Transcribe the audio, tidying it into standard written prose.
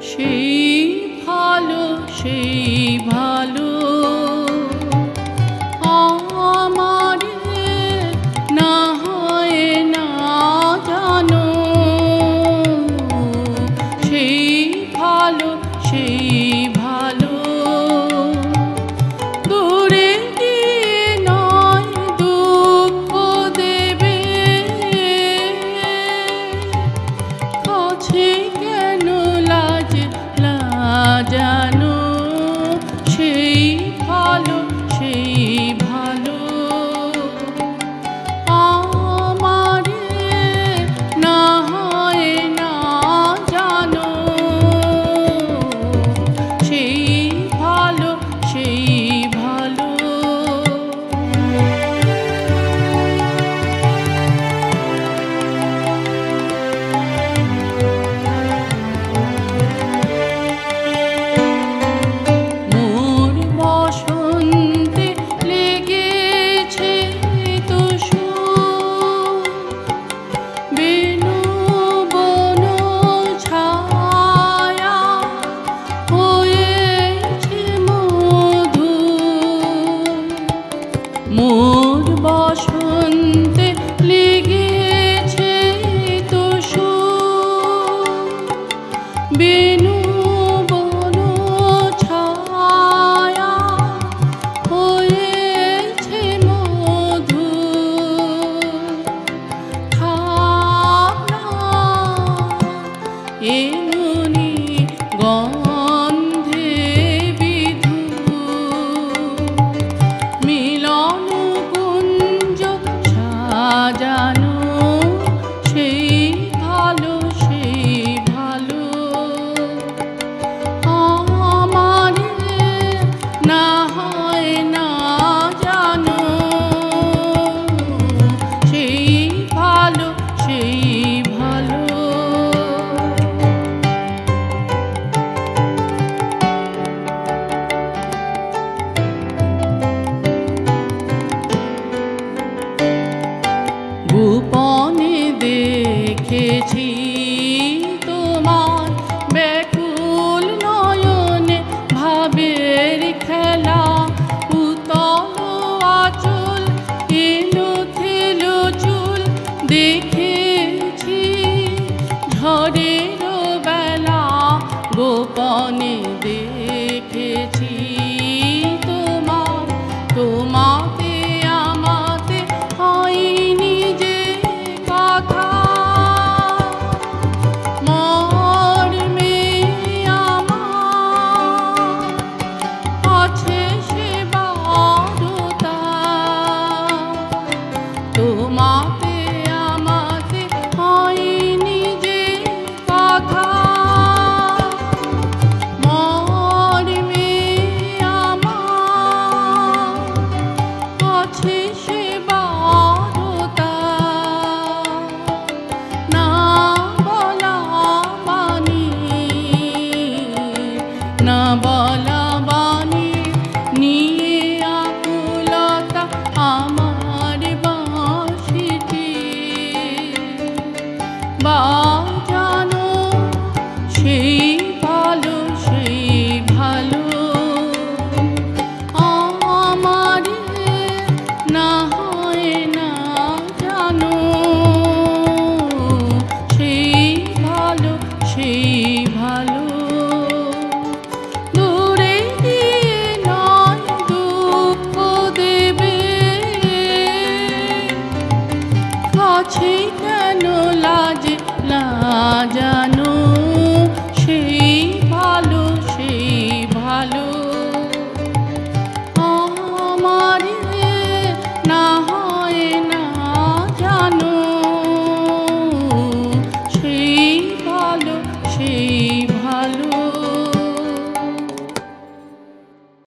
সেই ভালো আমারে না হয় না জানো, সেই ভালো দূরে গিয়ে নয় দুঃখ দেবে, কাছে কেন জানো, সেই ভালো আমারে না হয় না জানো, সেই ভালো মোর বসন্তে লেগেছে তো বেনু বন ছায়া হয়েছে মধু, থাক না এমনি গন্ধে বিধু, মিলন কুঞ্জ সাজানো, সেই ভালো আমারে না হয় না জানো, সেই ভালো গোপনে দেখেছি তোমার ব্যাকুল নয়নে ভাবের খেলা, উতল আঁচল এলো থেলো চুল দেখেছি ঝড়ের বেলা, গোপনে দেখেছি তোমাতে আমাতে হয়নি যে কথা, মর্মে আমার আছে সে বারতা, তোমাতে আমাতে হয়নি যে কথা, মর্মে আমার আছে সে বারতা, না বলা বাণী নিয়ে আকুলতা আমার বাঁশিটি বাজানো, সেই ভালো আমারে না হয় না জানো, সেই ভালো দূরে গিয়ে নয় দুঃখ দেবে, কাছে কেন জানো।